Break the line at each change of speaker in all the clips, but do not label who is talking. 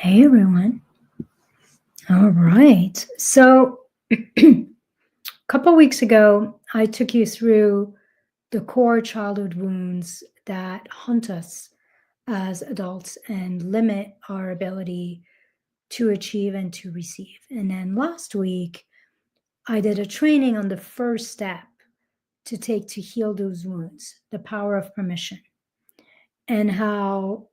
Hey everyone. All right. So a couple weeks ago, I took you through the core childhood wounds that haunt us as adults and limit our ability to achieve and to receive. And then last week, I did a training on the first step to take to heal those wounds, the power of permission, and how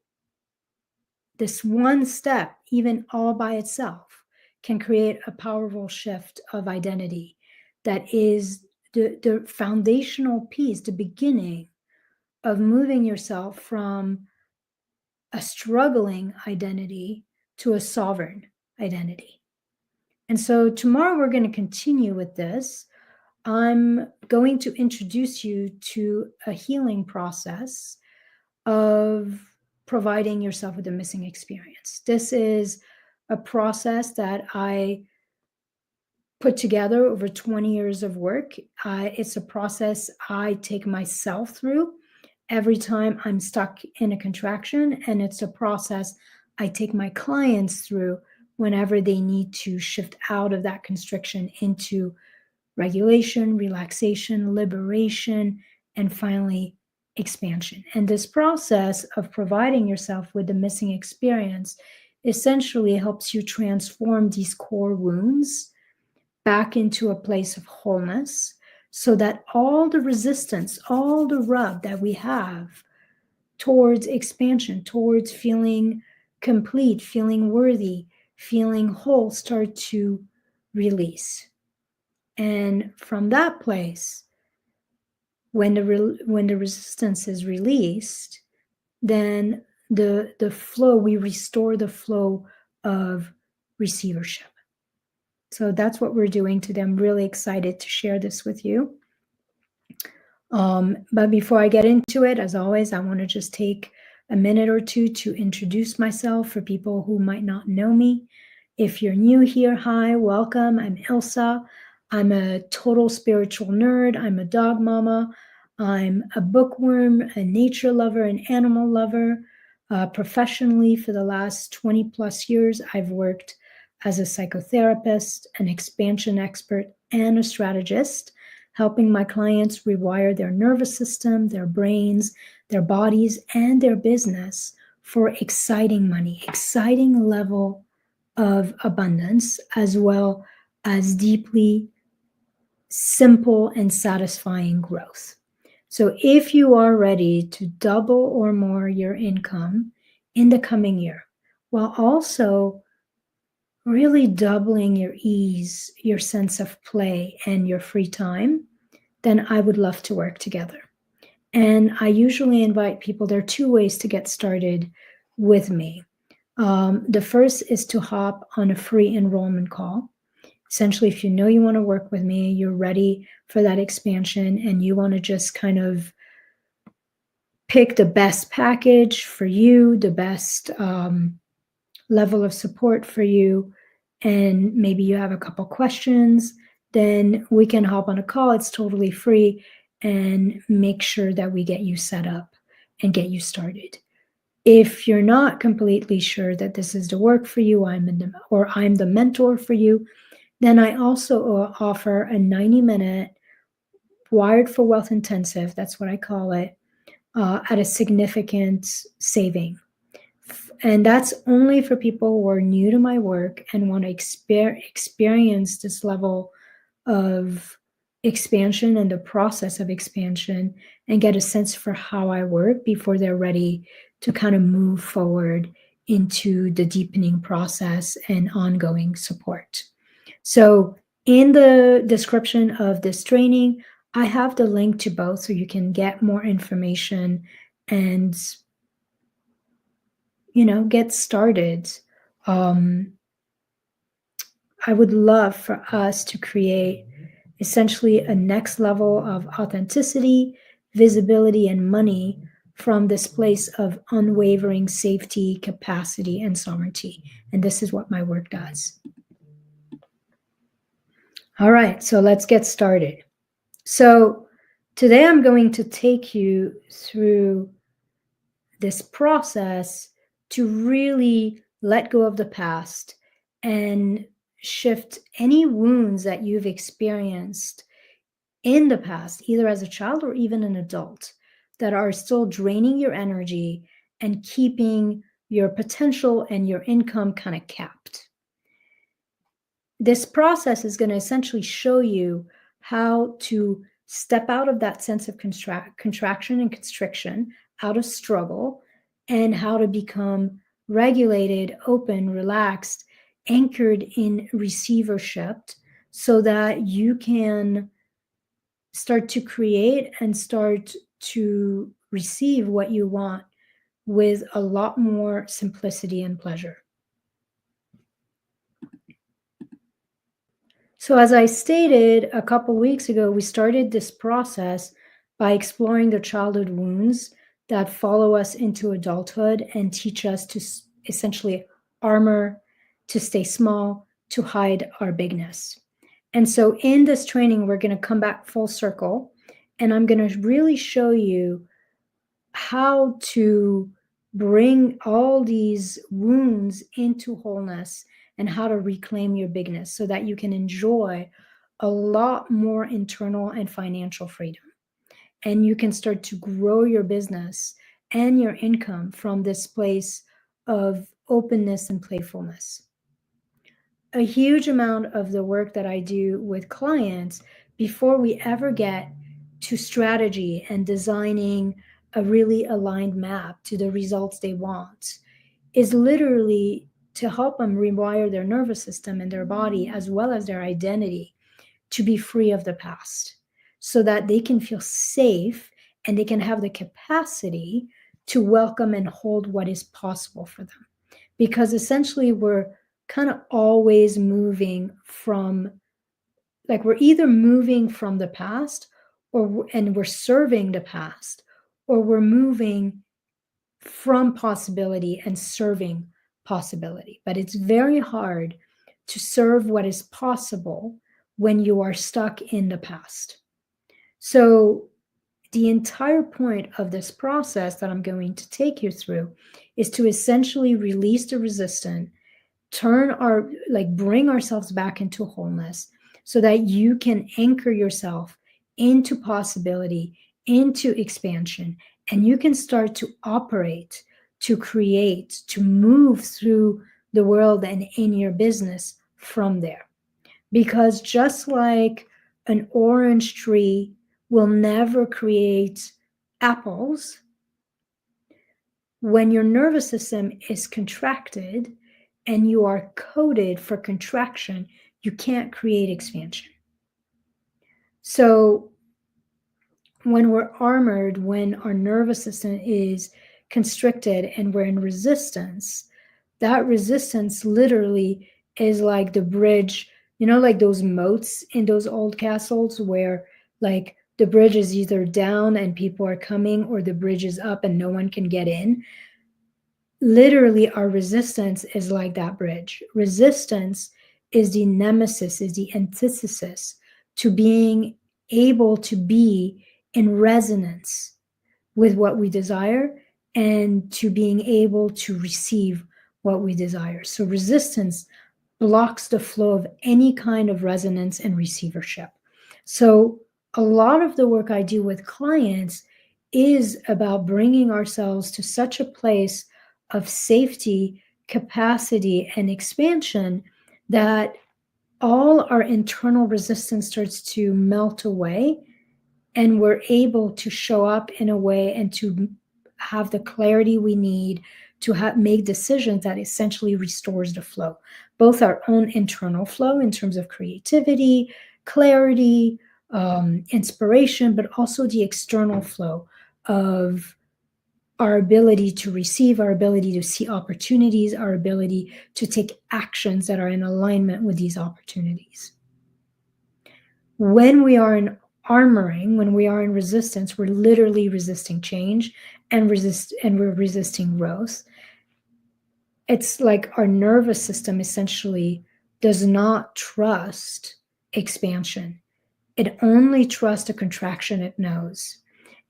this one step, even all by itself, can create a powerful shift of identity that is the foundational piece, the beginning of moving yourself from a struggling identity to a sovereign identity. And so tomorrow we're going to continue with this. I'm going to introduce you to a healing process of providing yourself with a missing experience. This is a process that I put together over 20 years of work. It's a process I take myself through every time I'm stuck in a contraction, and it's a process I take my clients through whenever they need to shift out of that constriction into regulation, relaxation, liberation, and finally expansion. And this process of providing yourself with the missing experience essentially helps you transform these core wounds back into a place of wholeness so that all the resistance, all the rub that we have towards expansion, towards feeling complete, feeling worthy, feeling whole, start to release. And from that place, when the resistance is released, then the flow, we restore the flow of receivership. So that's what we're doing today. I'm really excited to share this with you. But before I get into it, as always, I want to just take a minute or two to introduce myself for people who might not know me. If you're new here, hi, welcome. I'm Ilsa. I'm a total spiritual nerd. I'm a dog mama. I'm a bookworm, a nature lover, an animal lover. Professionally, for the last 20 plus years, I've worked as a psychotherapist, an expansion expert, and a strategist, helping my clients rewire their nervous system, their brains, their bodies, and their business for exciting money, exciting level of abundance, as well as deeply simple and satisfying growth. So if you are ready to double or more your income in the coming year, while also really doubling your ease, your sense of play, and your free time, then I would love to work together. And I usually invite people, there are two ways to get started with me. The first is to hop on a free enrollment call. Essentially, if you know you want to work with me, you're ready for that expansion, and you want to just kind of pick the best package for you, the best level of support for you, and maybe you have a couple questions, then we can hop on a call. It's totally free, and make sure that we get you set up and get you started. If you're not completely sure that this is the work for you, I'm the mentor for you, then I also offer a 90-minute Wired for Wealth intensive, that's what I call it, at a significant saving. And that's only for people who are new to my work and want to experience this level of expansion and the process of expansion and get a sense for how I work before they're ready to kind of move forward into the deepening process and ongoing support. So in the description of this training, I have the link to both so you can get more information and get started. I would love for us to create essentially a next level of authenticity, visibility, and money from this place of unwavering safety, capacity, and sovereignty. And this is what my work does. All right, so let's get started. So today I'm going to take you through this process to really let go of the past, and shift any wounds that you've experienced in the past, either as a child or even an adult, that are still draining your energy and keeping your potential and your income kind of capped. This process is going to essentially show you how to step out of that sense of contraction and constriction, out of struggle, and how to become regulated, open, relaxed, anchored in receivership, so that you can start to create and start to receive what you want with a lot more simplicity and pleasure. So, as I stated a couple weeks ago, we started this process by exploring the childhood wounds that follow us into adulthood and teach us to essentially armor, to stay small, to hide our bigness. And so, in this training, we're going to come back full circle, and I'm going to really show you how to bring all these wounds into wholeness and how to reclaim your bigness so that you can enjoy a lot more internal and financial freedom. And you can start to grow your business and your income from this place of openness and playfulness. A huge amount of the work that I do with clients before we ever get to strategy and designing a really aligned map to the results they want is literally to help them rewire their nervous system and their body as well as their identity to be free of the past so that they can feel safe and they can have the capacity to welcome and hold what is possible for them. Because essentially we're kind of always moving from, like, we're either moving from the past and we're serving the past, or we're moving from possibility and serving possibility. But it's very hard to serve what is possible when you are stuck in the past. So the entire point of this process that I'm going to take you through is to essentially release the resistance, bring ourselves back into wholeness so that you can anchor yourself into possibility, into expansion, and you can start to operate, to create, to move through the world and in your business from there. Because just like an orange tree will never create apples, when your nervous system is contracted and you are coded for contraction, you can't create expansion. So when we're armored, when our nervous system is constricted and we're in resistance, that resistance literally is like the bridge, like those moats in those old castles where like the bridge is either down and people are coming, or the bridge is up and no one can get in. Literally, our resistance is like that bridge. Resistance is the nemesis, is the antithesis to being able to be in resonance with what we desire and to being able to receive what we desire. So resistance blocks the flow of any kind of resonance and receivership. So a lot of the work I do with clients is about bringing ourselves to such a place of safety, capacity, and expansion that all our internal resistance starts to melt away, and we're able to show up in a way and to have the clarity we need to make decisions that essentially restores the flow, both our own internal flow in terms of creativity, clarity, inspiration, but also the external flow of our ability to receive, our ability to see opportunities, our ability to take actions that are in alignment with these opportunities. When we are in armoring, when we are in resistance, we're literally resisting change and we're resisting growth. It's like our nervous system essentially does not trust expansion. It only trusts the contraction it knows.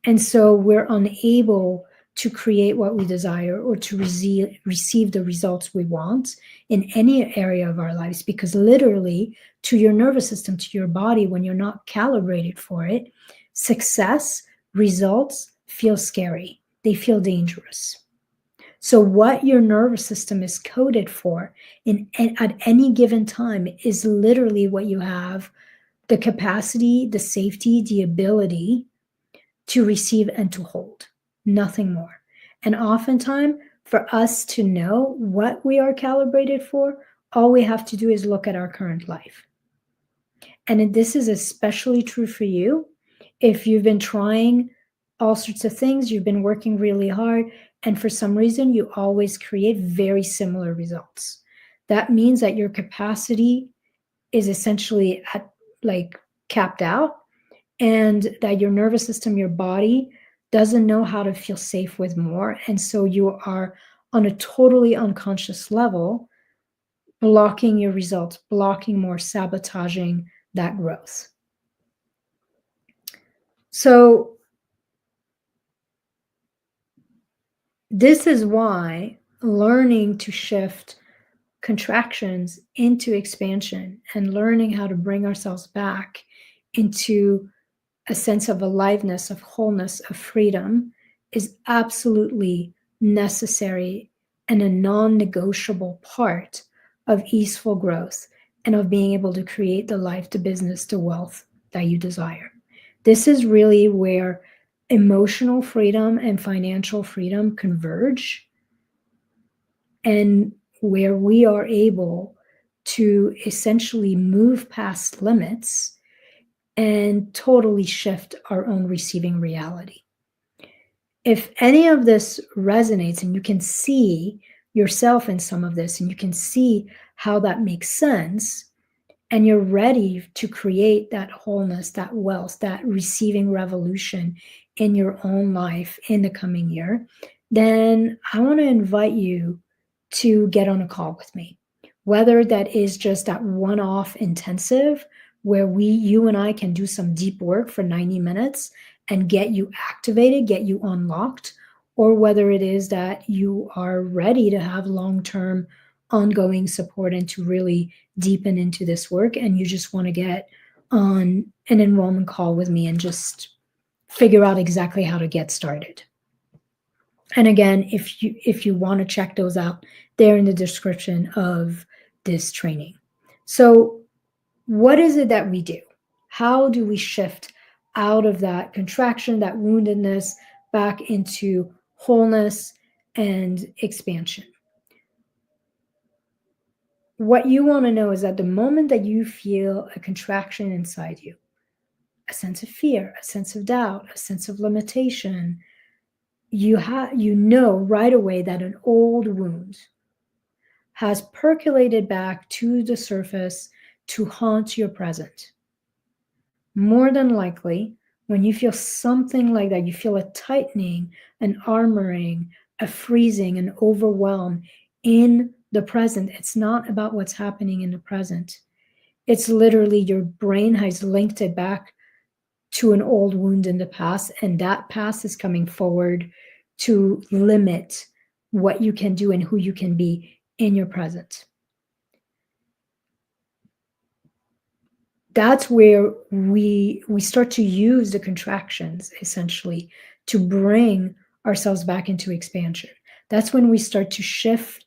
And so we're unable to create what we desire or to receive the results we want in any area of our lives. Because literally, to your nervous system, to your body, when you're not calibrated for it, success, results feel scary. They feel dangerous. So what your nervous system is coded for at any given time is literally what you have the capacity, the safety, the ability to receive and to hold, nothing more. And oftentimes, for us to know what we are calibrated for, all we have to do is look at our current life. And this is especially true for you if you've been trying all sorts of things, you've been working really hard, and for some reason, you always create very similar results. That means that your capacity is essentially capped out, and that your nervous system, your body, doesn't know how to feel safe with more. And so you are on a totally unconscious level, blocking your results, blocking more, sabotaging that growth. So this is why learning to shift contractions into expansion and learning how to bring ourselves back into a sense of aliveness, of wholeness, of freedom is absolutely necessary and a non-negotiable part of easeful growth and of being able to create the life, the business, the wealth that you desire. This is really where emotional freedom and financial freedom converge, and where we are able to essentially move past limits and totally shift our own receiving reality. If any of this resonates and you can see yourself in some of this and you can see how that makes sense, and you're ready to create that wholeness, that wealth, that receiving revolution in your own life in the coming year, then I want to invite you to get on a call with me. Whether that is just that one-off intensive where you and I can do some deep work for 90 minutes and get you activated, get you unlocked, or whether it is that you are ready to have long-term ongoing support and to really deepen into this work, and you just want to get on an enrollment call with me and just figure out exactly how to get started. And again, if you want to check those out, they're in the description of this training. So what is it that we do? How do we shift out of that contraction, that woundedness, back into wholeness and expansion? What you want to know is that the moment that you feel a contraction inside you, a sense of fear, a sense of doubt, a sense of limitation, you know right away that an old wound has percolated back to the surface to haunt your present. More than likely, when you feel something like that, you feel a tightening, an armoring, a freezing, an overwhelm in the present. It's not about what's happening in the present. It's literally your brain has linked it back to an old wound in the past, and that past is coming forward to limit what you can do and who you can be in your present. That's where we start to use the contractions essentially to bring ourselves back into expansion. That's when we start to shift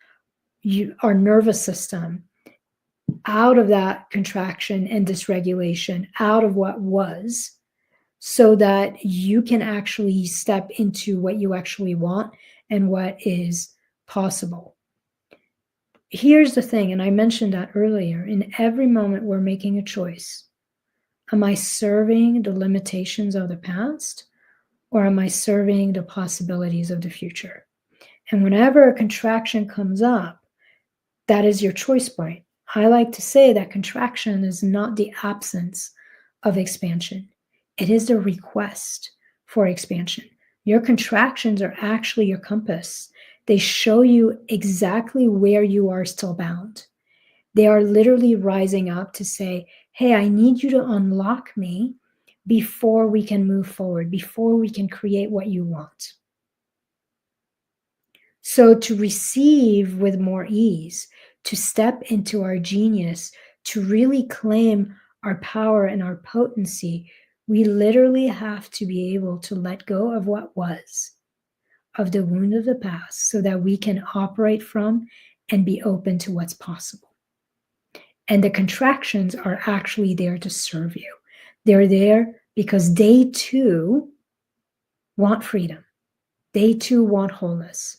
our nervous system out of that contraction and dysregulation, out of what was, so that you can actually step into what you actually want and what is possible. Here's the thing, and I mentioned that earlier, in every moment we're making a choice. Am I serving the limitations of the past, or am I serving the possibilities of the future? And whenever a contraction comes up, that is your choice point. I like to say that contraction is not the absence of expansion. It is the request for expansion. Your contractions are actually your compass. They show you exactly where you are still bound. They are literally rising up to say, hey, I need you to unlock me before we can move forward, before we can create what you want. So to receive with more ease, to step into our genius, to really claim our power and our potency, we literally have to be able to let go of what was, of the wound of the past, so that we can operate from and be open to what's possible. And the contractions are actually there to serve you. They're there because they too want freedom. They too want wholeness.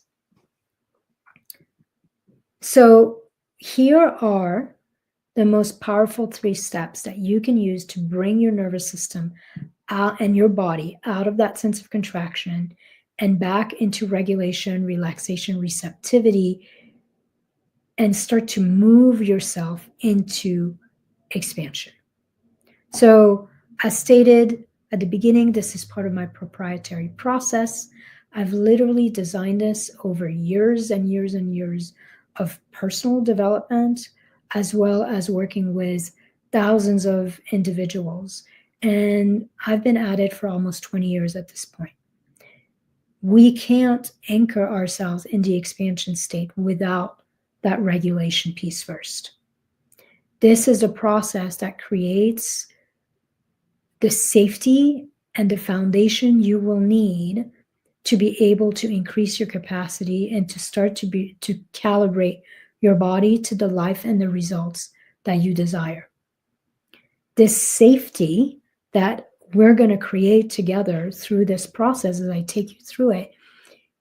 So here are the most powerful 3 steps that you can use to bring your nervous system out and your body out of that sense of contraction and back into regulation, relaxation, receptivity, and start to move yourself into expansion. So, as stated at the beginning, this is part of my proprietary process. I've literally designed this over years and years and years of personal development, as well as working with thousands of individuals. And I've been at it for almost 20 years at this point. We can't anchor ourselves in the expansion state without that regulation piece first. This is a process that creates the safety and the foundation you will need to be able to increase your capacity and to start to calibrate your body to the life and the results that you desire. This safety that we're going to create together through this process, as I take you through it,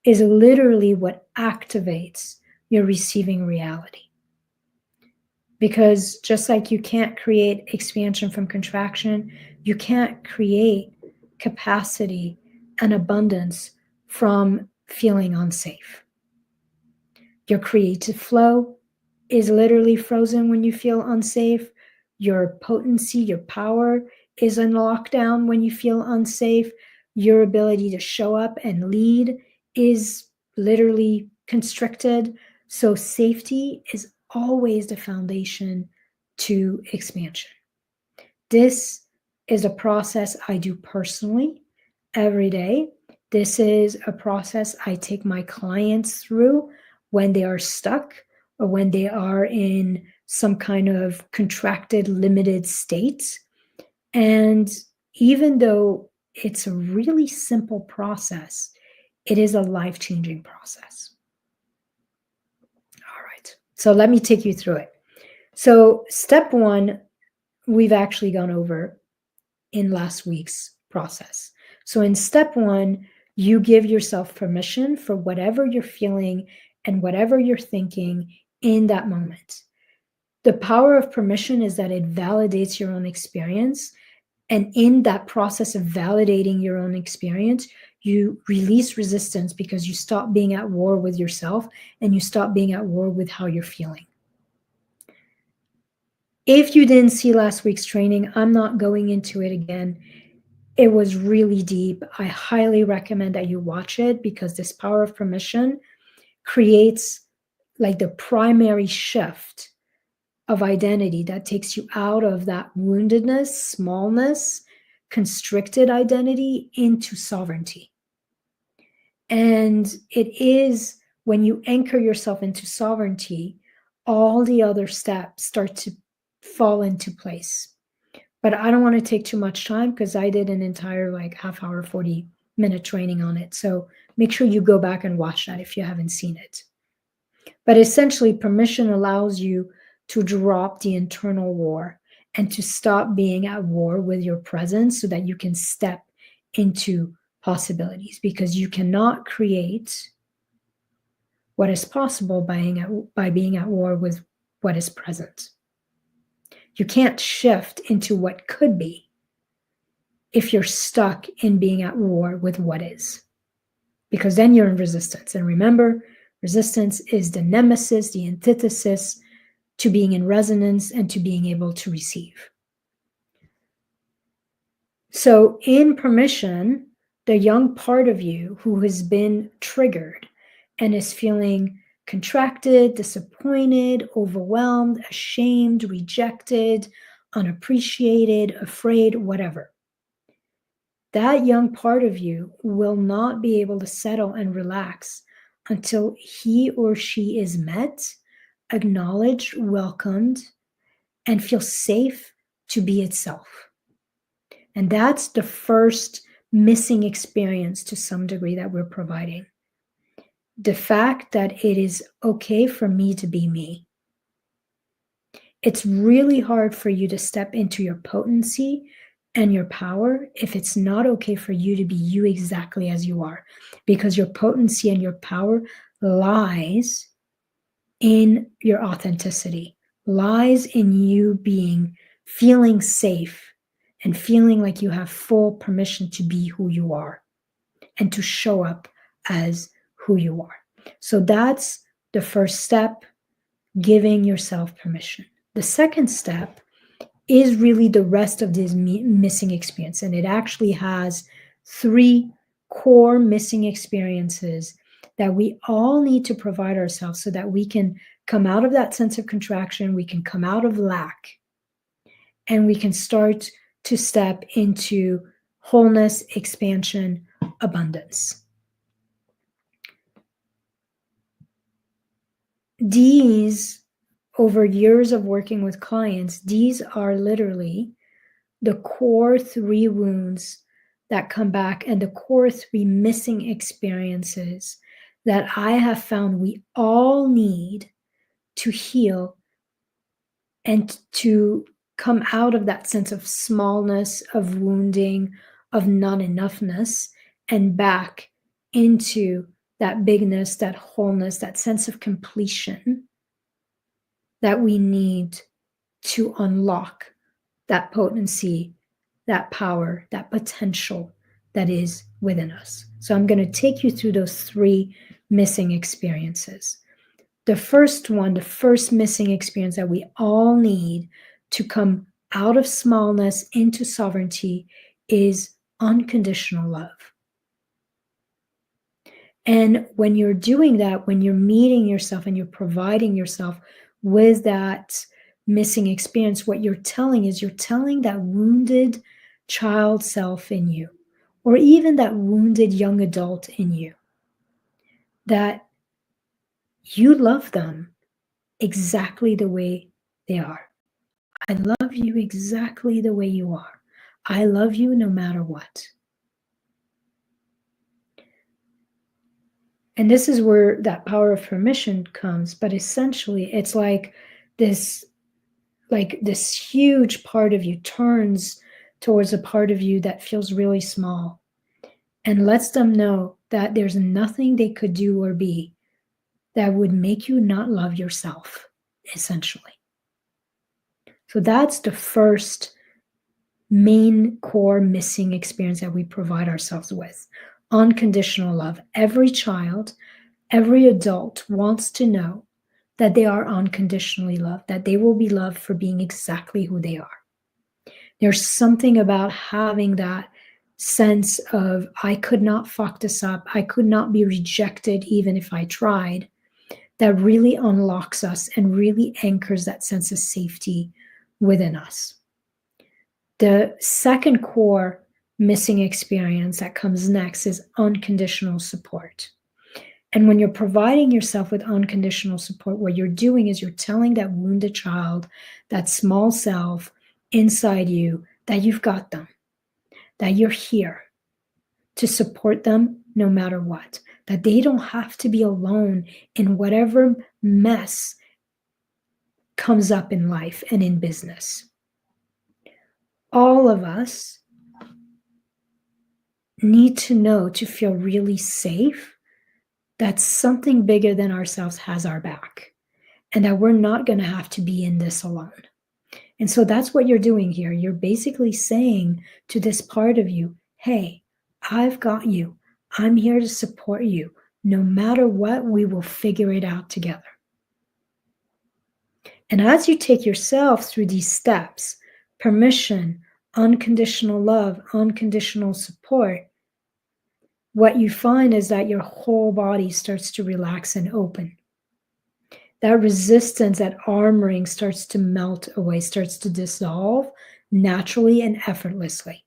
is literally what activates your receiving reality. Because just like you can't create expansion from contraction, you can't create capacity and abundance from feeling unsafe. Your creative flow is literally frozen when you feel unsafe. Your potency, your power is in lockdown when you feel unsafe. Your ability to show up and lead is literally constricted. So safety is always the foundation to expansion. This is a process I do personally every day. This is a process I take my clients through when they are stuck or when they are in some kind of contracted, limited state. And even though it's a really simple process, it is a life-changing process. All right, so let me take you through it. So step 1, we've actually gone over in last week's process. So in step 1, you give yourself permission for whatever you're feeling and whatever you're thinking in that moment. The power of permission is that it validates your own experience. And in that process of validating your own experience, you release resistance because you stop being at war with yourself and you stop being at war with how you're feeling. If you didn't see last week's training, I'm not going into it again. It was really deep. I highly recommend that you watch it because this power of permission creates like the primary shift of identity that takes you out of that woundedness, smallness, constricted identity into sovereignty. And it is when you anchor yourself into sovereignty, all the other steps start to fall into place. But I don't want to take too much time because I did an entire like half hour, 40-minute training on it. So make sure you go back and watch that if you haven't seen it. But essentially, permission allows you to drop the internal war and to stop being at war with your presence so that you can step into possibilities, because you cannot create what is possible by being at war with what is present. You can't shift into what could be if you're stuck in being at war with what is, because then you're in resistance. And remember, resistance is the nemesis, the antithesis to being in resonance and to being able to receive. So in permission, the young part of you who has been triggered and is feeling contracted, disappointed, overwhelmed, ashamed, rejected, unappreciated, afraid, whatever, that young part of you will not be able to settle and relax until he or she is met, acknowledged, welcomed, and feels safe to be itself. And that's the first missing experience to some degree that we're providing. The fact that it is okay for me to be me. It's really hard for you to step into your potency and your power if it's not okay for you to be you exactly as you are, because your potency and your power lies in your authenticity, lies in you feeling safe and feeling like you have full permission to be who you are and to show up as who you are. So that's the first step, giving yourself permission. The second step is really the rest of this missing experience. And it actually has 3 core missing experiences that we all need to provide ourselves so that we can come out of that sense of contraction, we can come out of lack, and we can start to step into wholeness, expansion, abundance. These, over years of working with clients, these are literally the core 3 wounds that come back and the core 3 missing experiences that I have found we all need to heal and to come out of that sense of smallness, of wounding, of not enoughness, and back into that bigness, that wholeness, that sense of completion that we need to unlock that potency, that power, that potential that is within us. So I'm going to take you through those 3 missing experiences. The first one, the first missing experience that we all need to come out of smallness into sovereignty is unconditional love. And when you're doing that, when you're meeting yourself and you're providing yourself with that missing experience, what you're telling that wounded child self in you, or even that wounded young adult in you, that you love them exactly the way they are. I love you exactly the way you are. I love you no matter what. And this is where that power of permission comes, but essentially it's like this huge part of you turns towards a part of you that feels really small and lets them know that there's nothing they could do or be that would make you not love yourself, essentially. So that's the first main core missing experience that we provide ourselves with. Unconditional love. Every child, every adult wants to know that they are unconditionally loved, that they will be loved for being exactly who they are. There's something about having that sense of, I could not fuck this up, I could not be rejected even if I tried, that really unlocks us and really anchors that sense of safety within us. The second core missing experience that comes next is unconditional support. And when you're providing yourself with unconditional support, what you're doing is you're telling that wounded child, that small self inside you, that you've got them, that you're here to support them no matter what, that they don't have to be alone in whatever mess comes up in life and in business. All of us need to know, to feel really safe, that something bigger than ourselves has our back and that we're not going to have to be in this alone. And so that's what you're doing here. You're basically saying to this part of you, hey, I've got you. I'm here to support you. No matter what, we will figure it out together. And as you take yourself through these steps, permission, unconditional love, unconditional support, what you find is that your whole body starts to relax and open. That resistance, that armoring starts to melt away, starts to dissolve naturally and effortlessly.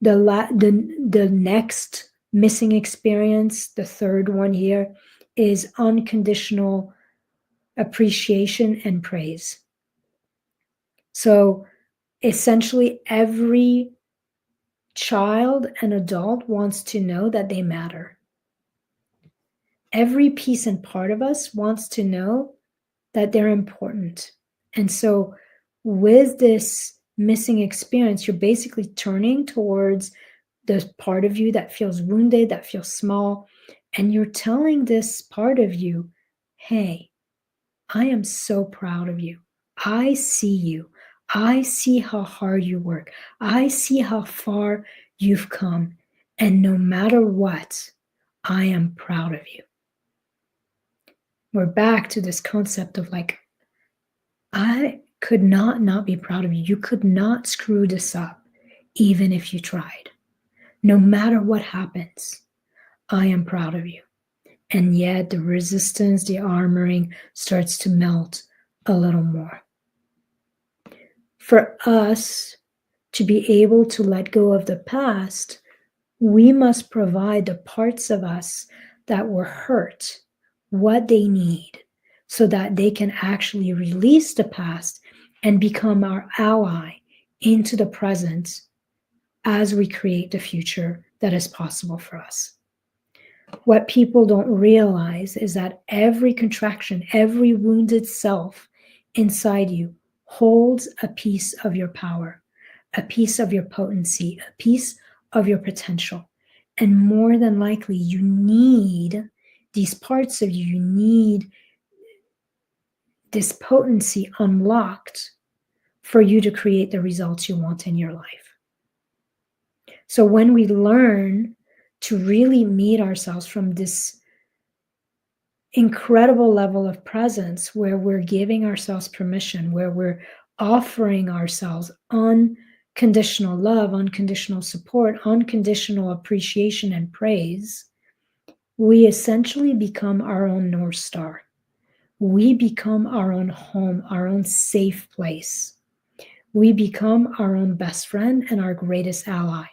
The next missing experience, the third one here, is unconditional appreciation and praise. So essentially, every child and adult wants to know that they matter. Every piece and part of us wants to know that they're important. And so with this missing experience, you're basically turning towards the part of you that feels wounded, that feels small, and you're telling this part of you, hey, I am so proud of you. I see you. I see how hard you work. I see how far you've come. And no matter what, I am proud of you. We're back to this concept of like, I could not be proud of you. You could not screw this up, even if you tried. No matter what happens, I am proud of you. And yet the resistance, the armoring starts to melt a little more. For us to be able to let go of the past, we must provide the parts of us that were hurt what they need so that they can actually release the past and become our ally into the present as we create the future that is possible for us. What people don't realize is that every contraction, every wounded self inside you holds a piece of your power, a piece of your potency, a piece of your potential. And more than likely, you need these parts of you, you need this potency unlocked for you to create the results you want in your life. So when we learn to really meet ourselves from this incredible level of presence where we're giving ourselves permission, where we're offering ourselves unconditional love, unconditional support, unconditional appreciation and praise, we essentially become our own North Star. We become our own home, our own safe place. We become our own best friend and our greatest ally.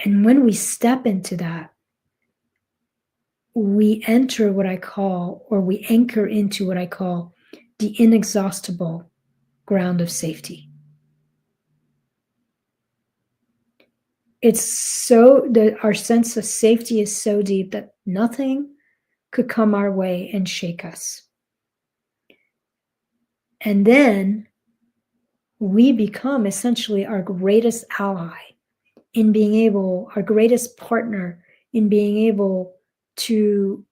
And when we step into that, we enter what I call, or we anchor into what I call the inexhaustible ground of safety. It's so that our sense of safety is so deep that nothing could come our way and shake us. And then we become essentially our greatest ally in being able, our greatest partner in being able to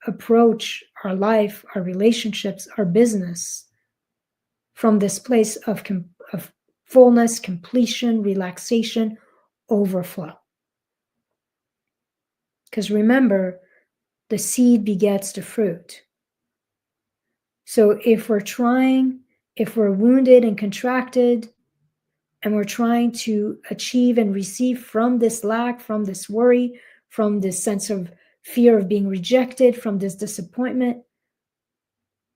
approach our life, our relationships, our business from this place of fullness, completion, relaxation, overflow. Because remember, the seed begets the fruit. So if we're wounded and contracted, and we're trying to achieve and receive from this lack, from this worry, from this sense of fear of being rejected, from this disappointment,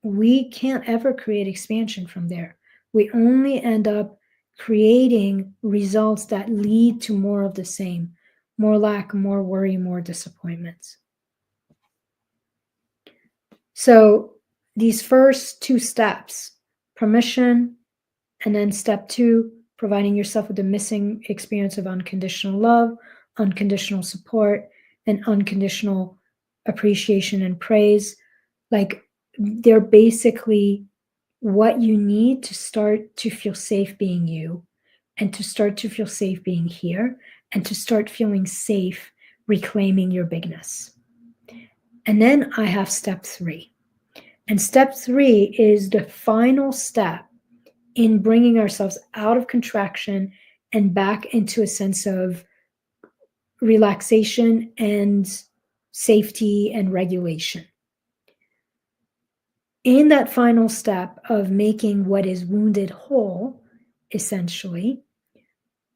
we can't ever create expansion from there. We only end up creating results that lead to more of the same, more lack, more worry, more disappointments. So these first two steps, permission, and then step 2, providing yourself with the missing experience of unconditional love, unconditional support, and unconditional appreciation and praise. Like, they're basically what you need to start to feel safe being you, and to start to feel safe being here, and to start feeling safe reclaiming your bigness. And then I have step 3. And step 3 is the final step in bringing ourselves out of contraction and back into a sense of relaxation and safety and regulation. In that final step of making what is wounded whole, essentially,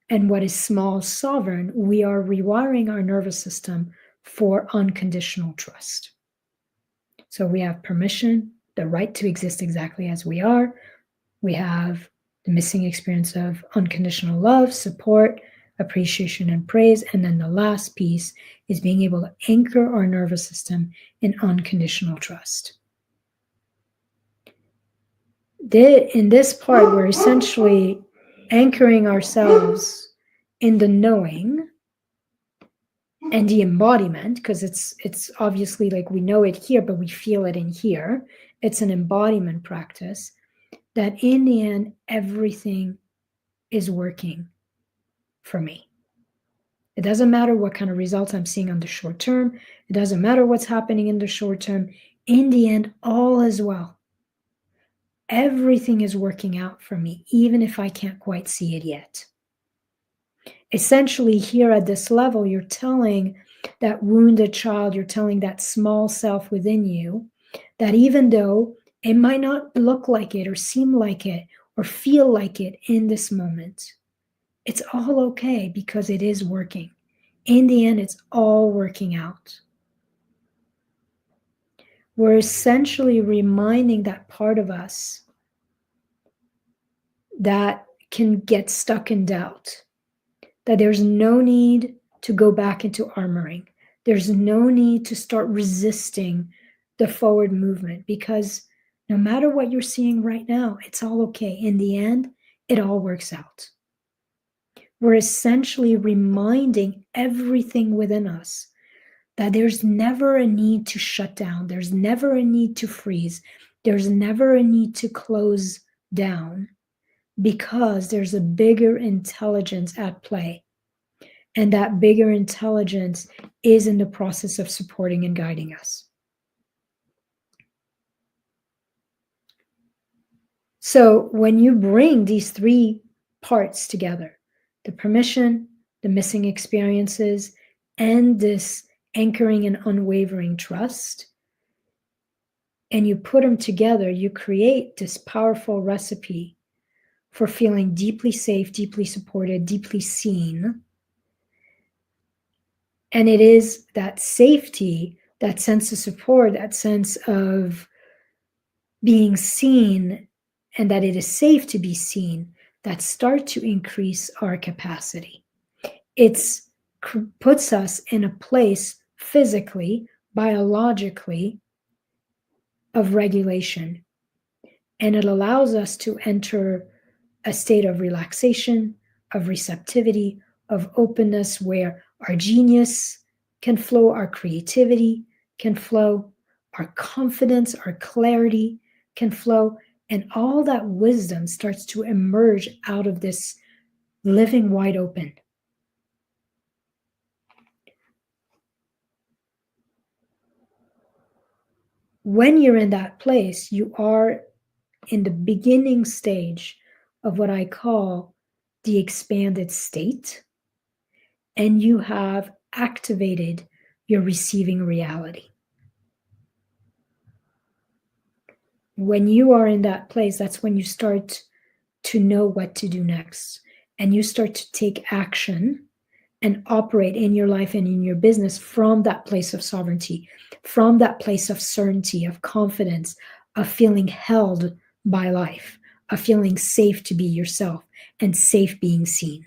and what is small sovereign, we are rewiring our nervous system for unconditional trust. So we have permission, the right to exist exactly as we are. We have the missing experience of unconditional love, support, appreciation and praise. And then the last piece is being able to anchor our nervous system in unconditional trust. In this part, we're essentially anchoring ourselves in the knowing and the embodiment, because it's obviously like we know it here, but we feel it in here. It's an embodiment practice that in the end, everything is working for me. It doesn't matter what kind of results I'm seeing on the short term. It doesn't matter what's happening in the short term. In the end, all is well. Everything is working out for me, even if I can't quite see it yet. Essentially, here at this level, you're telling that wounded child, you're telling that small self within you that even though it might not look like it or seem like it or feel like it in this moment, it's all okay because it is working. In the end, it's all working out. We're essentially reminding that part of us that can get stuck in doubt, that there's no need to go back into armoring. There's no need to start resisting the forward movement, because no matter what you're seeing right now, it's all okay. In the end, it all works out. We're essentially reminding everything within us that there's never a need to shut down. There's never a need to freeze. There's never a need to close down, because there's a bigger intelligence at play. And that bigger intelligence is in the process of supporting and guiding us. So when you bring these three parts together, the permission, the missing experiences, and this anchoring and unwavering trust, and you put them together, you create this powerful recipe for feeling deeply safe, deeply supported, deeply seen. And it is that safety, that sense of support, that sense of being seen, and that it is safe to be seen, that start to increase our capacity. It puts us in a place physically, biologically, of regulation. And it allows us to enter a state of relaxation, of receptivity, of openness, where our genius can flow, our creativity can flow, our confidence, our clarity can flow, and all that wisdom starts to emerge out of this living wide open. When you're in that place, you are in the beginning stage of what I call the expanded state, and you have activated your receiving reality. When you are in that place, that's when you start to know what to do next, and you start to take action and operate in your life and in your business from that place of sovereignty, from that place of certainty, of confidence, of feeling held by life, of feeling safe to be yourself and safe being seen.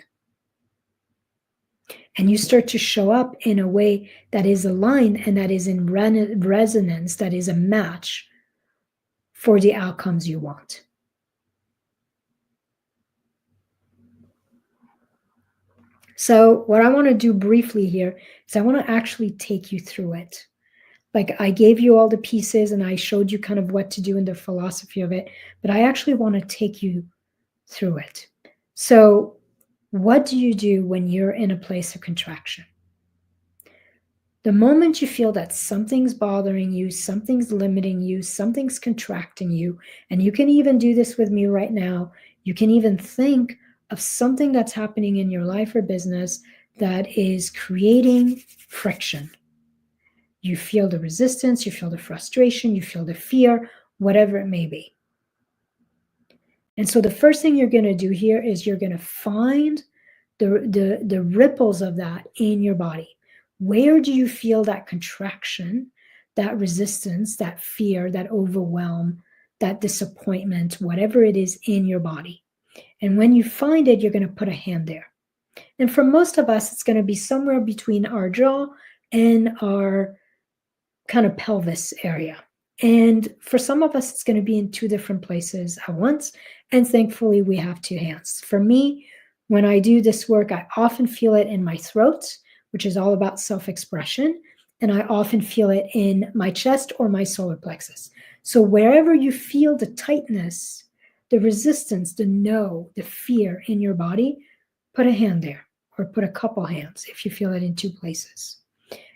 And you start to show up in a way that is aligned and that is in resonance, that is a match for the outcomes you want. So what I want to do briefly here is I want to actually take you through it. Like, I gave you all the pieces and I showed you kind of what to do in the philosophy of it, but I actually want to take you through it. So what do you do when you're in a place of contraction? The moment you feel that something's bothering you, something's limiting you, something's contracting you, and you can even do this with me right now, you can even think of something that's happening in your life or business that is creating friction. You feel the resistance, you feel the frustration, you feel the fear, whatever it may be. And so the first thing you're going to do here is you're going to find the ripples of that in your body. Where do you feel that contraction, that resistance, that fear, that overwhelm, that disappointment, whatever it is in your body? And when you find it, you're going to put a hand there. And for most of us, it's going to be somewhere between our jaw and our kind of pelvis area. And for some of us, it's going to be in two different places at once. And thankfully, we have two hands. For me, when I do this work, I often feel it in my throat, which is all about self-expression. And I often feel it in my chest or my solar plexus. So wherever you feel the tightness, the resistance, the no, the fear in your body, put a hand there or put a couple hands if you feel it in two places.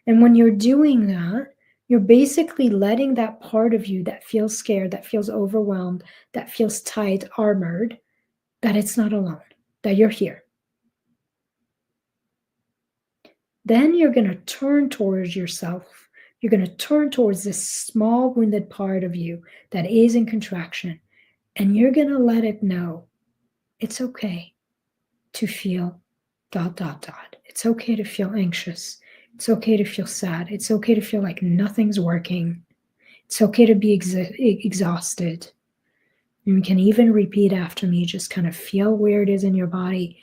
And when you're doing that, you're basically letting that part of you that feels scared, that feels overwhelmed, that feels tight, armored, that it's not alone, that you're here. Then you're going to turn towards yourself. You're going to turn towards this small wounded part of you that is in contraction. And you're going to let it know it's okay to feel ... It's okay to feel anxious. It's okay to feel sad. It's okay to feel like nothing's working. It's okay to be exhausted. And you can even repeat after me, just kind of feel where it is in your body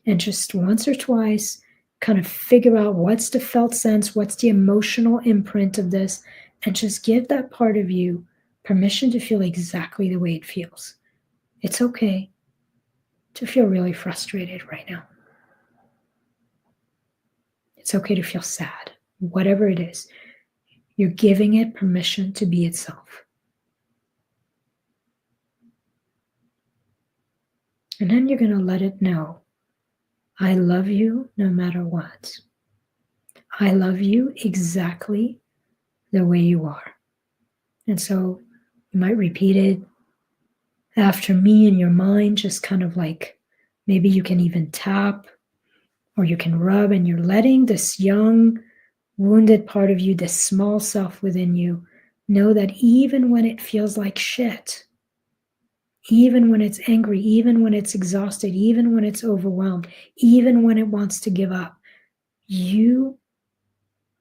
and just once or twice kind of figure out what's the felt sense, what's the emotional imprint of this, and just give that part of you permission to feel exactly the way it feels. It's okay to feel really frustrated right now. It's okay to feel sad, whatever it is. You're giving it permission to be itself. And then you're going to let it know, I love you no matter what. I love you exactly the way you are. And so you might repeat it after me in your mind, just kind of like maybe you can even tap or you can rub, and you're letting this young, wounded part of you, this small self within you, know that even when it feels like shit, even when it's angry, even when it's exhausted, even when it's overwhelmed, even when it wants to give up, you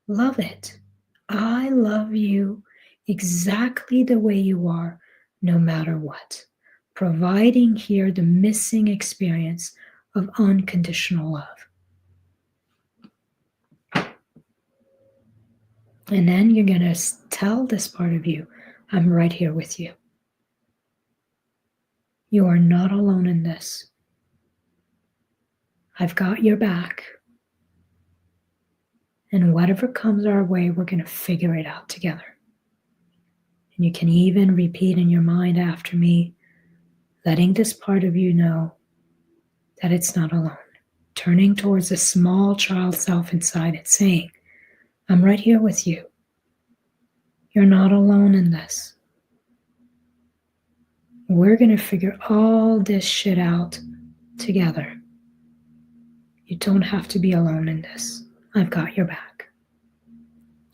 love it. I love you exactly the way you are, no matter what. Providing here the missing experience of unconditional love. And then you're going to tell this part of you, I'm right here with you. You are not alone in this. I've got your back. And whatever comes our way, we're going to figure it out together. And you can even repeat in your mind after me, letting this part of you know that it's not alone. Turning towards a small child self inside it, saying, I'm right here with you. You're not alone in this. We're going to figure all this shit out together. You don't have to be alone in this. I've got your back.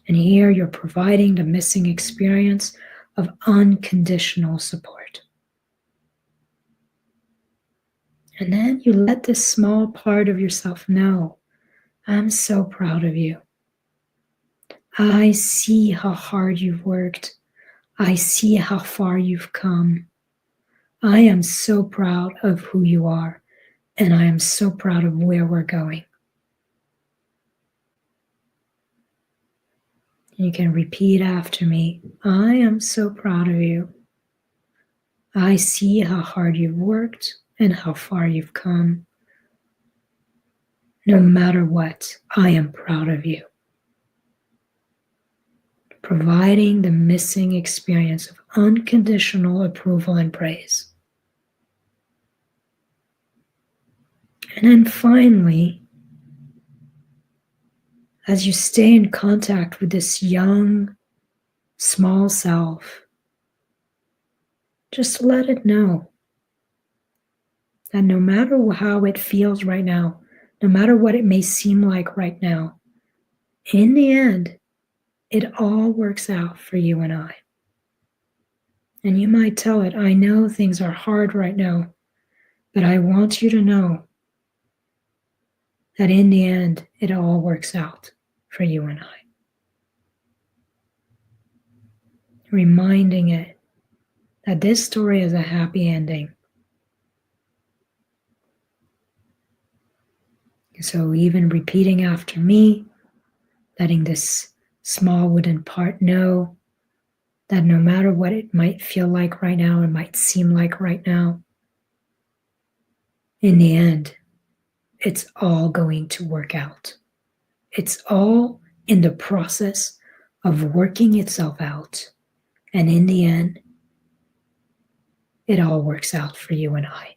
And here you're providing the missing experience of unconditional support. And then you let this small part of yourself know, I'm so proud of you. I see how hard you've worked. I see how far you've come. I am so proud of who you are, and I am so proud of where we're going. You can repeat after me, I am so proud of you. I see how hard you've worked and how far you've come. No matter what, I am proud of you. Providing the missing experience of unconditional approval and praise. And then finally, as you stay in contact with this young, small self, just let it know that no matter how it feels right now, no matter what it may seem like right now, in the end, it all works out for you and I. And you might tell it, I know things are hard right now, but I want you to know that in the end, it all works out for you and I. Reminding it that this story is a happy ending. So even repeating after me, letting this small wooden part know that no matter what it might feel like right now, it might seem like right now, in the end, it's all going to work out. It's all in the process of working itself out. And in the end, it all works out for you and I.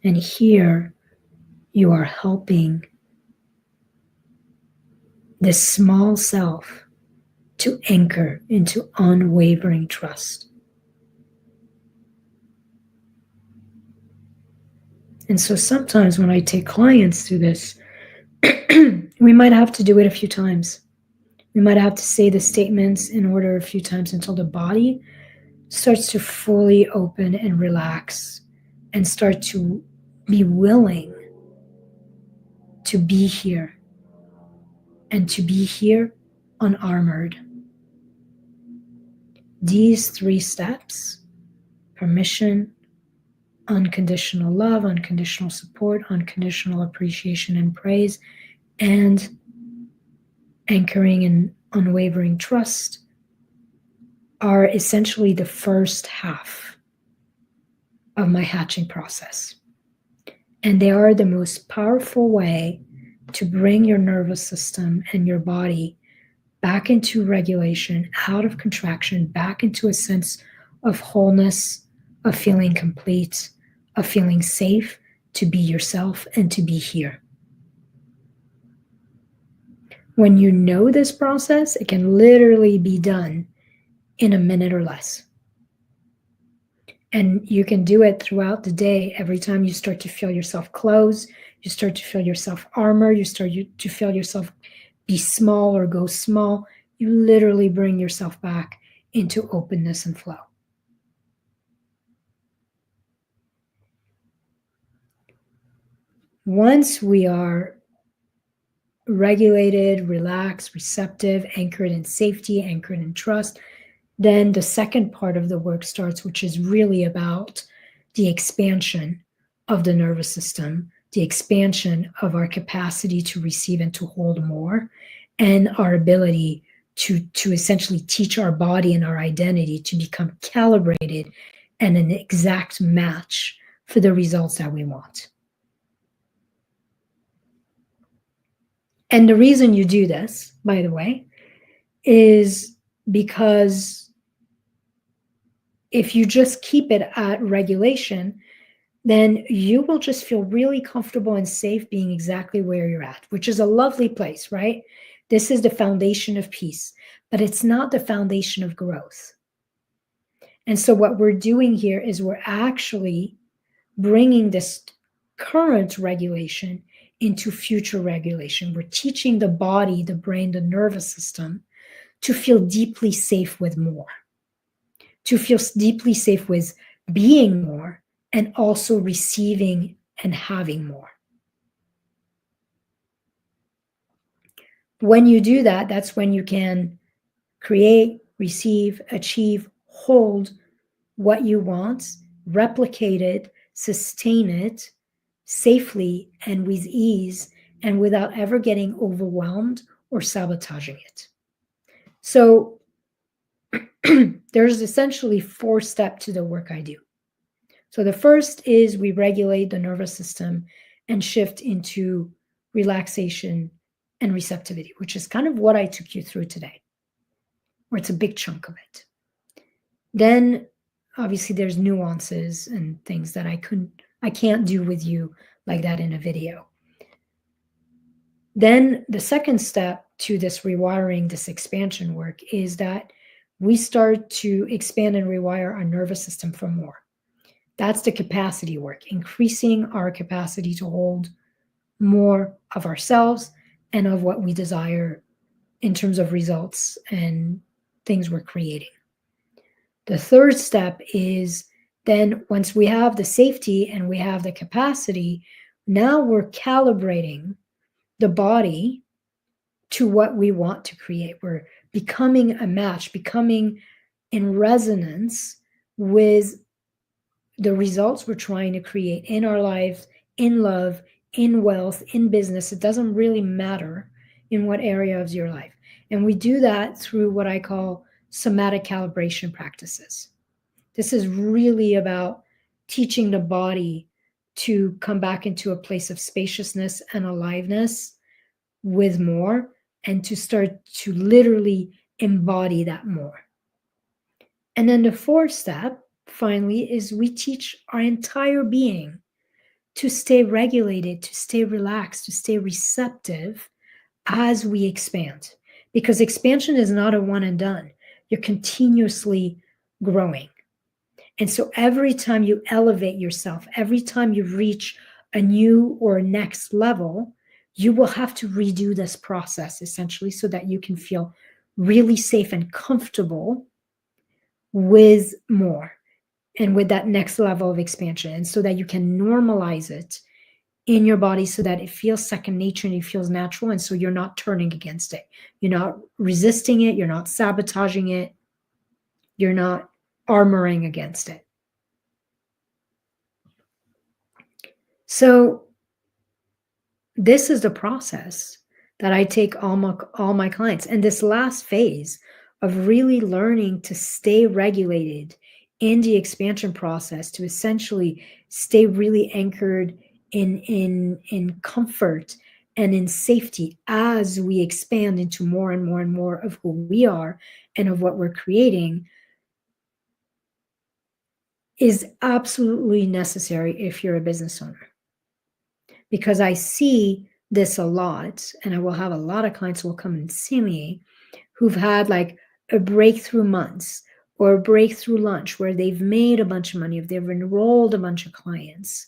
And here you are helping this small self to anchor into unwavering trust. And so sometimes when I take clients through this, we might have to do it a few times. We might have to say the statements in order a few times until the body starts to fully open and relax and start to be willing to be here and to be here unarmored. These 3 steps: permission, unconditional love, unconditional support, unconditional appreciation and praise, and anchoring in unwavering trust, are essentially the first half of my hatching process. And they are the most powerful way to bring your nervous system and your body back into regulation, out of contraction, back into a sense of wholeness, of feeling complete, of feeling safe to be yourself and to be here. When you know this process, it can literally be done in a minute or less. And you can do it throughout the day. Every time you start to feel yourself close, you start to feel yourself armor, you start to feel yourself be small or go small, you literally bring yourself back into openness and flow. Once we are regulated, relaxed, receptive, anchored in safety, anchored in trust, then the second part of the work starts, which is really about the expansion of the nervous system, the expansion of our capacity to receive and to hold more, and our ability to essentially teach our body and our identity to become calibrated and an exact match for the results that we want. And the reason you do this, by the way, is because if you just keep it at regulation, then you will just feel really comfortable and safe being exactly where you're at, which is a lovely place, right? This is the foundation of peace, but it's not the foundation of growth. And so what we're doing here is we're actually bringing this current regulation into future regulation. We're teaching the body, the brain, the nervous system to feel deeply safe with more, to feel deeply safe with being more, and also receiving and having more. When you do that, that's when you can create, receive, achieve, hold what you want, replicate it, sustain it safely and with ease, and without ever getting overwhelmed or sabotaging it. So there's essentially 4 steps to the work I do. So the first is we regulate the nervous system and shift into relaxation and receptivity, which is kind of what I took you through today, where it's a big chunk of it. Then obviously there's nuances and things that I can't do with you like that in a video. Then the second step to this rewiring, this expansion work, is that we start to expand and rewire our nervous system for more. That's the capacity work, increasing our capacity to hold more of ourselves and of what we desire in terms of results and things we're creating. The third step is then once we have the safety and we have the capacity, now we're calibrating the body to what we want to create. We're becoming a match, becoming in resonance with the results we're trying to create in our lives, in love, in wealth, in business. It doesn't really matter in what area of your life. And we do that through what I call somatic calibration practices. This is really about teaching the body to come back into a place of spaciousness and aliveness with more, and to start to literally embody that more. And then the fourth step, finally, is we teach our entire being to stay regulated, to stay relaxed, to stay receptive as we expand. Because expansion is not a one and done. You're continuously growing. And so every time you elevate yourself, every time you reach a new or next level, you will have to redo this process essentially so that you can feel really safe and comfortable with more and with that next level of expansion, and so that you can normalize it in your body so that it feels second nature and it feels natural. And so you're not turning against it. You're not resisting it. You're not sabotaging it. You're not armoring against it. So this is the process that I take all my clients. And this last phase of really learning to stay regulated in the expansion process, to essentially stay really anchored in comfort and in safety as we expand into more and more and more of who we are and of what we're creating, is absolutely necessary if you're a business owner. Because I see this a lot, and I will have a lot of clients who will come and see me who've had like a breakthrough months or a breakthrough lunch where they've made a bunch of money, if they've enrolled a bunch of clients,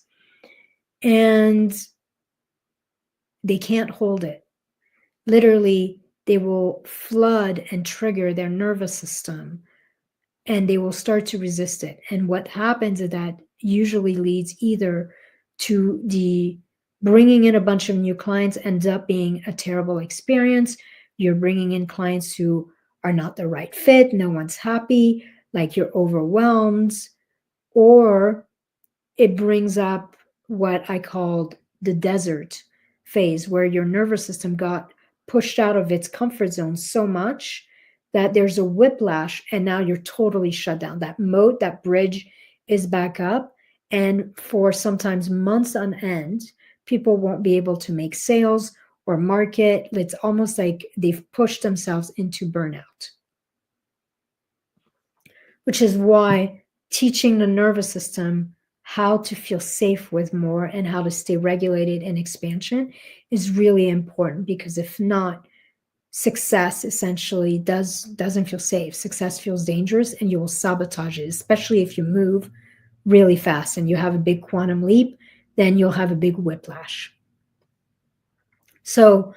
and they can't hold it. Literally, they will flood and trigger their nervous system, and they will start to resist it. And what happens is that usually leads either to the bringing in a bunch of new clients ends up being a terrible experience. You're bringing in clients who are not the right fit. No one's happy, like you're overwhelmed, or it brings up what I called the desert phase, where your nervous system got pushed out of its comfort zone so much that there's a whiplash, and now you're totally shut down. That moat, that bridge is back up. And for sometimes months on end, people won't be able to make sales or market. It's almost like they've pushed themselves into burnout, which is why teaching the nervous system how to feel safe with more and how to stay regulated in expansion is really important. Because if not, success essentially doesn't feel safe. Success feels dangerous, and you will sabotage it, especially if you move really fast and you have a big quantum leap, then you'll have a big whiplash. So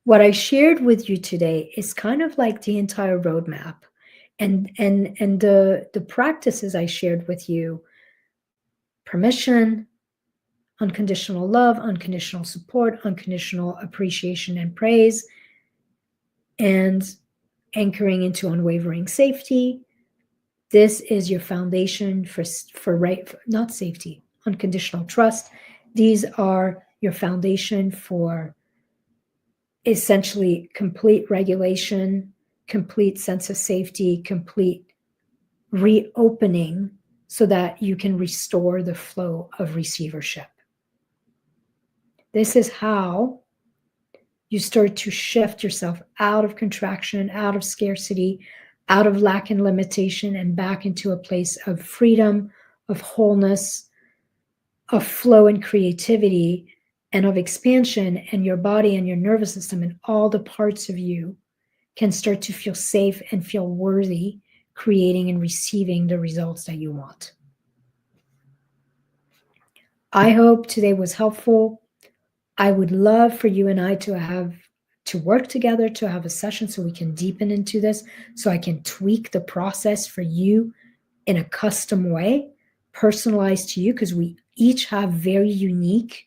what I shared with you today is kind of like the entire roadmap, and the practices I shared with you: permission, unconditional love, unconditional support, unconditional appreciation and praise, and anchoring into unwavering safety. This is your foundation for not safety, unconditional trust. These are your foundation for essentially complete regulation, complete sense of safety, complete reopening, so that you can restore the flow of receivership. This is how you start to shift yourself out of contraction, out of scarcity, out of lack and limitation, and back into a place of freedom, of wholeness, of flow and creativity, and of expansion. And your body and your nervous system and all the parts of you can start to feel safe and feel worthy, creating and receiving the results that you want. I hope today was helpful. I would love for you and I to work together, to have a session so we can deepen into this, so I can tweak the process for you in a custom way, personalized to you, because we each have very unique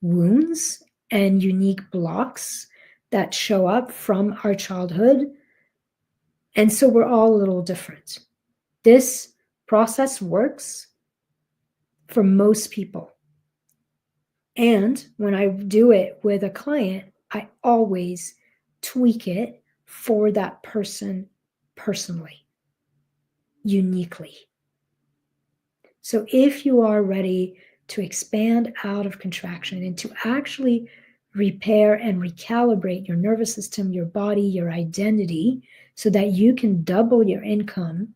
wounds and unique blocks that show up from our childhood. And so we're all a little different. This process works for most people. And when I do it with a client, I always tweak it for that person personally, uniquely. So if you are ready to expand out of contraction and to actually repair and recalibrate your nervous system, your body, your identity, so that you can double your income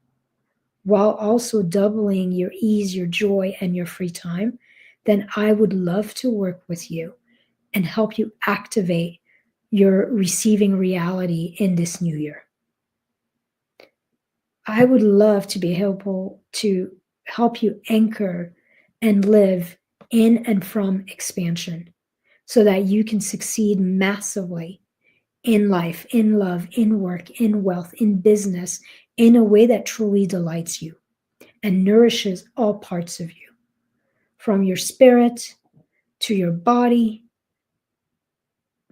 while also doubling your ease, your joy, and your free time, then I would love to work with you and help you activate your receiving reality in this new year. I would love to be helpful to help you anchor and live in and from expansion so that you can succeed massively in life, in love, in work, in wealth, in business, in a way that truly delights you and nourishes all parts of you, from your spirit to your body,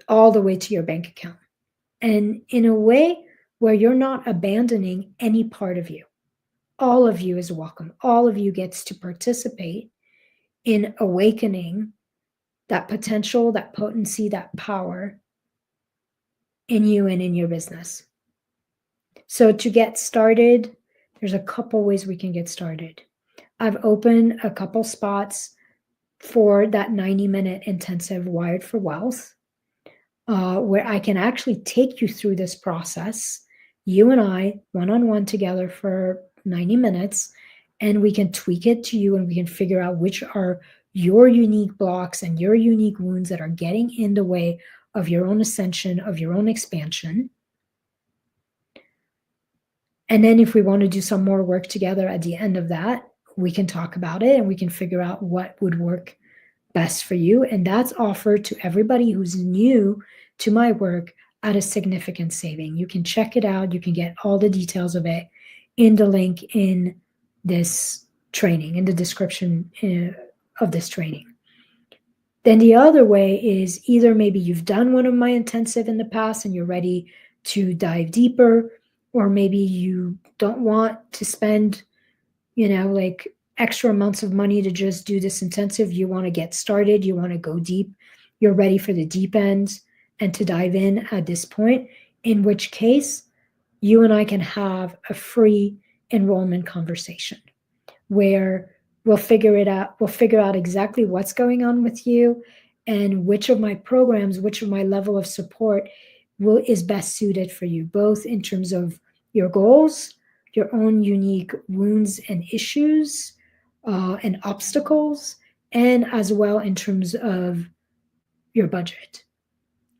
all the way to your bank account. And in a way where you're not abandoning any part of you. All of you is welcome. All of you gets to participate in awakening that potential, that potency, that power in you and in your business. So to get started, there's a couple ways we can get started. I've opened a couple spots for that 90-minute intensive Wired for Wealth, where I can actually take you through this process, you and I, one-on-one together for 90 minutes, and we can tweak it to you and we can figure out which are your unique blocks and your unique wounds that are getting in the way of your own ascension, of your own expansion. And then if we want to do some more work together at the end of that, we can talk about it and we can figure out what would work best for you. And that's offered to everybody who's new to my work at a significant saving. You can check it out. You can get all the details of it in the link in this training, in the description of this training. Then the other way is either maybe you've done one of my intensive in the past and you're ready to dive deeper, or maybe you don't want to spend, like extra amounts of money to just do this intensive. You want to get started. You want to go deep. You're ready for the deep end and to dive in at this point, in which case you and I can have a free enrollment conversation where we'll figure it out. We'll figure out exactly what's going on with you and which of my programs, which of my level of support is best suited for you, both in terms of your goals, your own unique wounds and issues and obstacles, and as well in terms of your budget.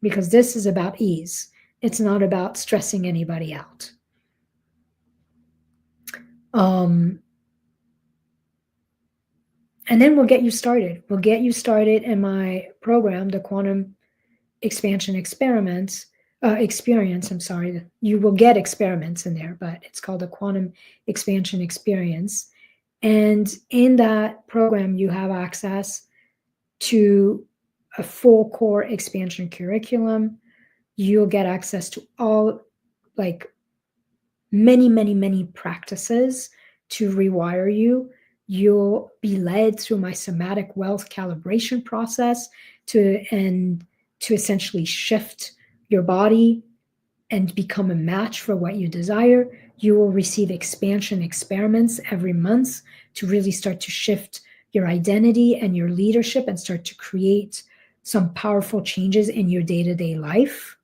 Because this is about ease. It's not about stressing anybody out. And then we'll get you started. We'll get you started in my program, the Quantum Expansion Experience. I'm sorry. You will get experiments in there, but it's called the Quantum Expansion Experience. And in that program, you have access to a full core expansion curriculum. You'll get access to all, many practices to rewire you. You'll be led through my somatic wealth calibration process to essentially shift your body and become a match for what you desire. You will receive expansion experiments every month to really start to shift your identity and your leadership and start to create some powerful changes in your day-to-day life.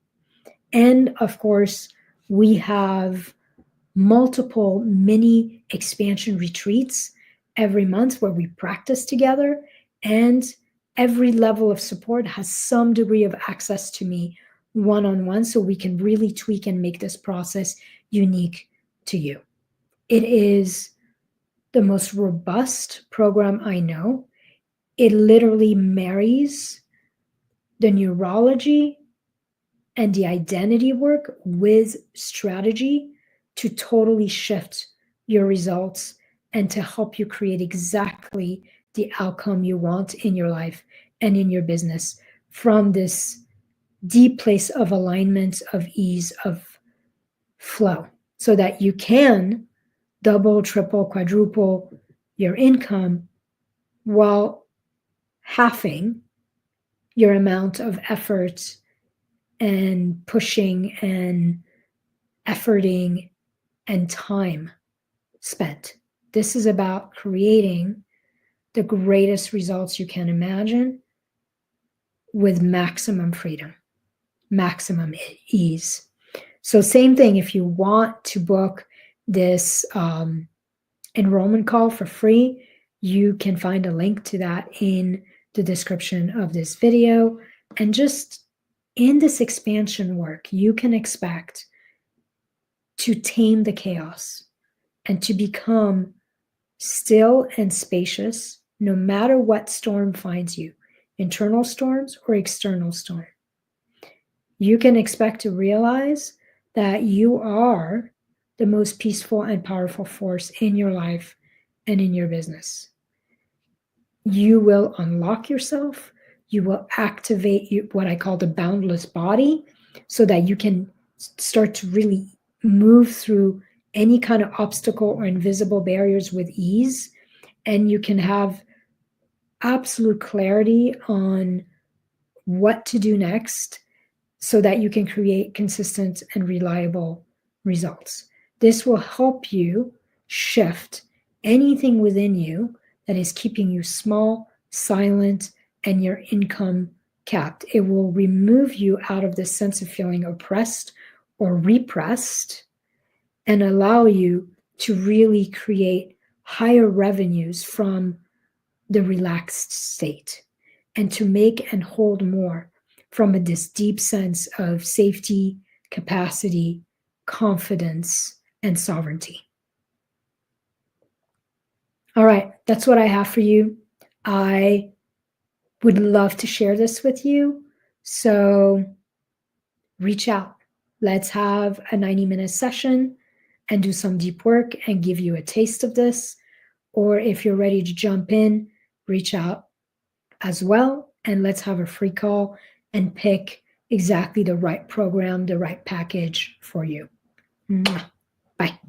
And of course, we have multiple mini expansion retreats every month where we practice together, and every level of support has some degree of access to me one-on-one, so we can really tweak and make this process unique to you. It is the most robust program I know. It literally marries the neurology and the identity work with strategy to totally shift your results and to help you create exactly the outcome you want in your life and in your business from this deep place of alignment, of ease, of flow, so that you can double, triple, quadruple your income while halving your amount of effort and pushing and efforting and time spent. This is about creating the greatest results you can imagine with maximum freedom, maximum ease. So same thing, if you want to book this enrollment call for free, you can find a link to that in the description of this video. And just in this expansion work, you can expect to tame the chaos and to become still and spacious no matter what storm finds you, internal storms or external storm. You can expect to realize that you are the most peaceful and powerful force in your life and in your business. You will unlock yourself. You will activate what I call the boundless body so that you can start to really move through any kind of obstacle or invisible barriers with ease. And you can have absolute clarity on what to do next so that you can create consistent and reliable results. This will help you shift anything within you that is keeping you small, silent, and your income capped. It will remove you out of this sense of feeling oppressed or repressed and allow you to really create higher revenues from the relaxed state and to make and hold more from this deep sense of safety, capacity, confidence, and sovereignty. All right, that's what I have for you. I would love to share this with you. So reach out. Let's have a 90-minute session and do some deep work and give you a taste of this. Or if you're ready to jump in, reach out as well. And let's have a free call and pick exactly the right program, the right package for you. Bye.